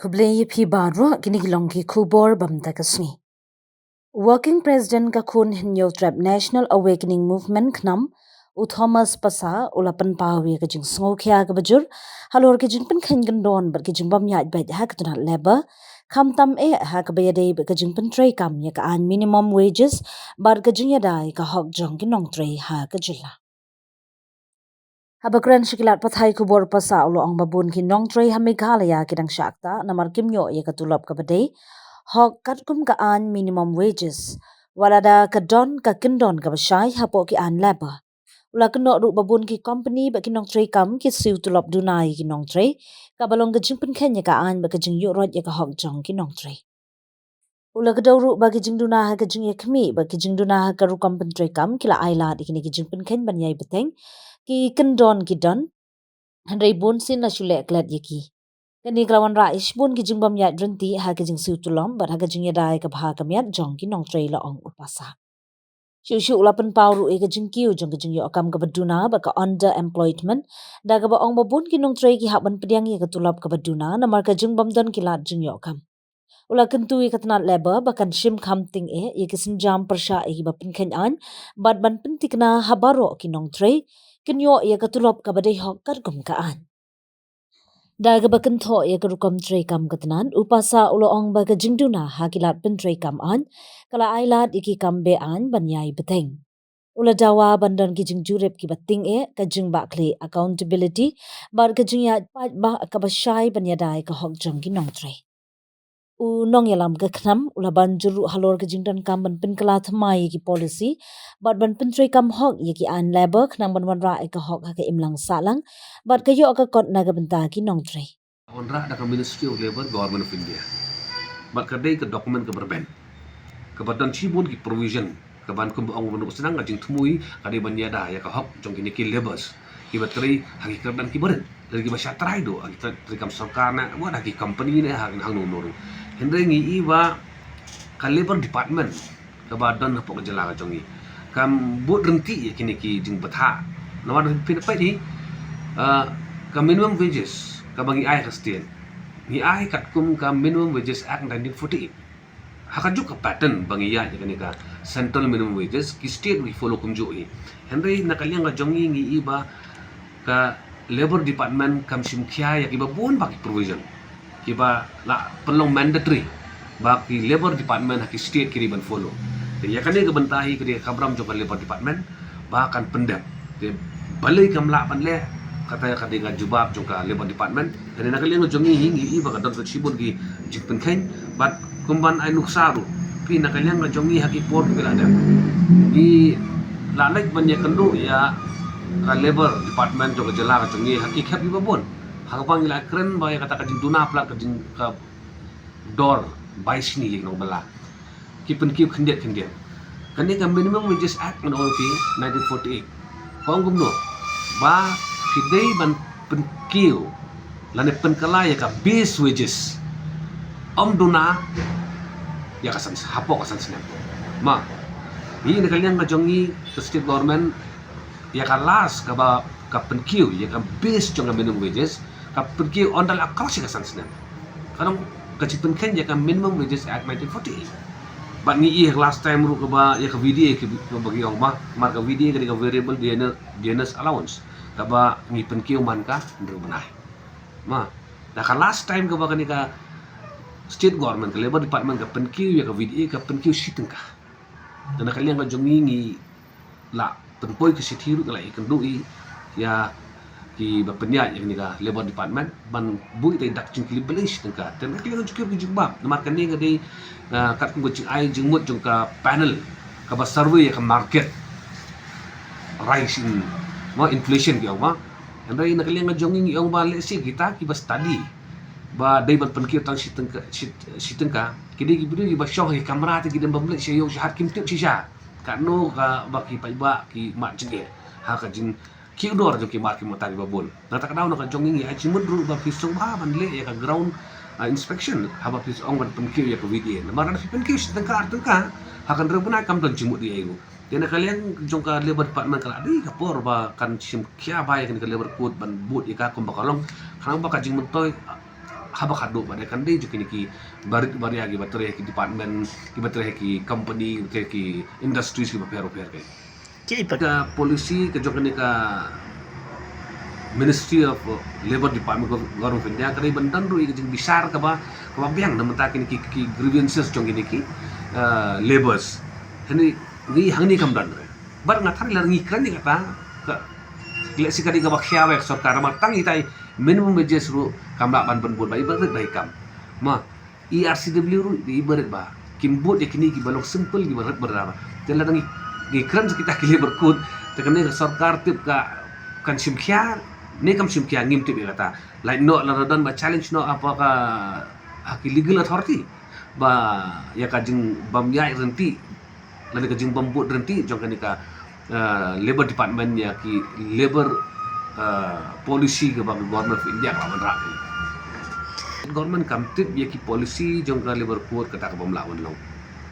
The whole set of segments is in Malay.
Kublai phi barwa kini kilongki khubor bamta kasmi. Working President ka khun hinyo trap National Awakening Movement knam u Thomas Pasa ulapan pawi ka jing sngo khya ka bajur halor ka jing pen khen gandon bar ka jing bam ya ba ha ka tuna leba kham tam ha ka bayade ka jing pen tray kam ya ka an minimum wages bar ka jing ya dai ka hok jong ki nong tray ha ka jilla. Habakran shikilat pathai kubor pasa ulo ang babun ki nong tray ha Meghalaya kidang shakta namar kimyo ya ka tulop ka badai hok katkum ka an minimum wages walada ka don ka kindon ka bashay hapo ki an leba ula keno ru babun ki company ba ki nong tray kam ki siu tulop dunai ki nong tray ka balong ka jing pen kenya ka an ba ka jing yu rot ya ka hok jong ki nong tray ula ka daw ru ba ki jing duna ha ka jing ya kmi ba ki jing duna ha ka ru company tray kam kila aila di ki jing pen ken ban yai beteng ki kendon ki don handai bon sin na shule klat yaki kani kelawan rais bun ki jing bam yat drenti ha ki jing siu tulom bat ha ka jing ya dai ka bha kam yat jong ki nong tray la ong upasa Shu ulapan pauru e ka jing kiu jong ka jing yo akam ka baduna ba ka underemployment da ka ba ong babun ki nong tray ki haban pediang ya ka tulap ka baduna na mar ka jing bam don ki lat jing yo akam ula kentu e ka tanat leba ba kan shim kham ting e ki sinjam persha e ki ba pinken an bat ban pentik na habaro ki nong tray kenyo ya ka tulap ka badai hok kar gum ka an Daga bakan tho ya ka rukam tray kam katanan upasa ulo ong ba ka jingduna hakilat pen tray kam an kala ailat iki kam be an banyai beteng ula dawa bandan ki jingjurep ki bating e ka jing ba kle accountability bar ka jing ya pat ba ka ba shai banyadai ka hok jong ki nong tray u nong yalam ka khnam ula ban juru halor ka jingdan kam ban pen kala thamai ki policy bat ban pen tray kam hok ye ki an labor khnam ban ban ra ka hok ha ka imlang salang bat ka yo ka kot na ka benta ki nong tray Onra da ka Ministry of Labour Government of India. Mat kadai ka dokumen ka berben. Kebadan cibun ki provision keban kum ong menuk senang ngajing tumui kadai banyada ya ka hok jong kini ki labors. Ki bateri hagi kerdan ki beren. Dari ki basya trai do kita trikam sarkar na wa da ki company ne hang hang noru. Hendre ngi iwa ka labor department kebadan hapok jela ka jongi. Kam bud renti ya kini ki jing batha. Nawar pin pa ni ka minimum wages ka bangi ai Christian ni ai kat kum ka minimum wages act 1948 hakajuk ka pattern bangi ya ni ka central minimum wages ki state we follow kum jo i henry nakalyang ga jongi ngi iba ka labor department kam sim khya ya ki ba bon ba ki provision ki ba la pelong mandatory ba ki labor department ha ki state ki riban follow ya kan ga bentahi ki kabram jo ka labor department ba kan pendam balai kam la pan le kata kata dengan jubab juga labor department dan nak liang jongi hingi iba ka dot sibun ki jikpen khen bat kumban ai nuksaru pi nak liang jongi haki port bila ada i la lek banya kendu ya ka labor department juga jela ka jongi haki khap iba bon hakapang ila keren ba ya kata ka jing duna plak ka jing ka door bai sini yang no bala kipen ki khendiat kani ka minimum wages act no pi 1948 kong gumno ba Hidai ban penkiu lane penkala ya ka base wages om duna ya kasan hapo kasan sinap ma ni ne kalian ka jongi state government ya ka las ka ba ka penkiu ya ka base jonga minimum wages ka penkiu on dal across ya kasan sinap kanang ka penken ya ka minimum wages act 1948 but ni last time ru ka ba ya ka video ki bagi ong ma mar ka video ka variable DNS allowance kaba ngipen kiu man ka ndru benai ma da ka last time ka ba ka ni ka state government ka labor department ka pen kiu ya ka VDA ka pen kiu situng ka dan ka liang ka jongi ngi la pen poi ka sithiru ka la ikan dui ya ki ba penya ya ni ka labor department ban bui tai dak jing kili belis situng ka dan ka liang ka jukir ki jubab na mar ka ni ka dei kat ku jing ai jing mut jung ka panel ka ba survey ya ka market rise in ma inflation ki ma andai nak liang jonging yang ba le si kita ki ba study ba dai ban pen ki tang situng ka kidi ki bidi ba show ki kamera ti ki dem bamle si yo hat kim tip si sha ka no ka ba ki pa ba ki ma jing ha ka jing ki dor jo ki ma ki mota ba bol na ta daw na ka jonging ya chi mud ru ba ki so ba ban le ya ka ground inspection ha ba pis ong ban pen ki ya ka video na mara pen ki situng ka akan rebuna kam don jimut dia ibu Yana kalian jongka labor department kala di kapor ba kan sim kia ba ya kan labor code ban boot ika kum bakalong kanang ba kajing mentoy habak hadu pada kan dei juki ki barit baria ki batere ki department ki batere ki company ki industries ki bapero per kai ka polisi ke jokani ka Ministry of Labor Department Government of India kadai bantan ru jing bisar ka ba biang na mata ki grievances jong ki labors hani ngi hangni kam dan bar ngathar lar ngi kan ni kata ka lesi kadi ka bakhya wa sarkar ma tang itai minimum wages ru kamla ban ban bai barit bai kam ma ERCW ru di barit ba kimbut yakini ki balok simple di barit berapa jala ngi kran kita ki labor code tekane sarkar tip ka kan simkhya ne kam simkhya ngim tip kata like no laradan ba challenge no apakah hak legal authority ba ya kajing bam ya renti lalu kajing bambut renti jong ka labor department ya ki labor policy ke bang government of India ka manra government kam tip ya ki policy jong ka labor code kata ka bamla wan long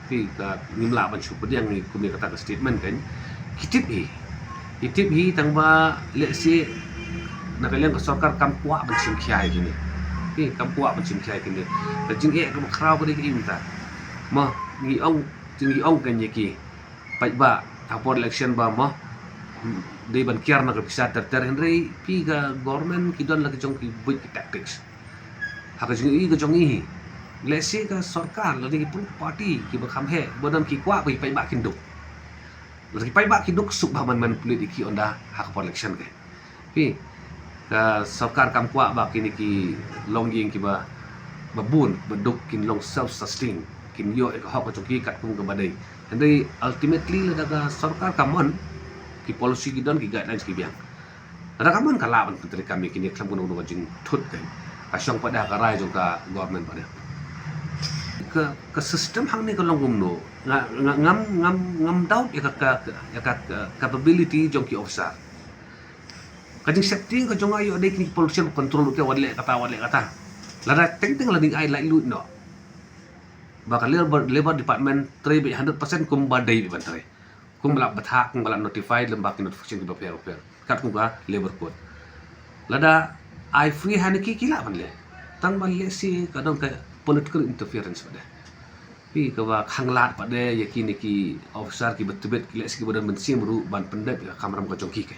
pi ka nimla ban chu yang ni kumi kata ka statement kan kitip hi tang ba let's say nakaliang ka sarkar kam kwa ban sim khai gini kam kwa ban sim khai gini jing e ka khrau ba ki imta ma ngi ong kan ye ki pai ba tapor election ba ma dei ban kiar na ka bisa ter henry pi ga government ki don la ki jong ki buit ki tactics hak jing i ka jong i let's say ka sarkar la ki party ki ba kham he bodam ki kwa pai ba kin duk la ki pai ba ki duk suk ba man politik ki onda hak election ke pi ka sarkar kam kwa ba kini ki long ying ki ba babun beduk kin long self sustain kin yo ek hak ka ki kat kum ka badai and ultimately la daga sarkar kamon ki policy ki don ki guidelines ki biang ada kamon kala ban putri kami kini klam kuno no jing thut kai asyong pada ka rai jong ka government pada ke system hang ni ka long no ngam doubt ya ka capability jong ki officer kajing setting ka jong ayo dei ki pollution control ke wadle kata lada teng la ding ai lai lut no bakal labor department 100% kum badai bi bantai kum bala bathak kum bala notified lembak notification ki bapero kat kum ka labor code lada I free haniki kila ban le tang ban le si kadang ka political interference pada pi ka ba khanglat pada yakini ki officer ki betubet ki le si badan mensim ru ban pendet ka kamram ka jongki ke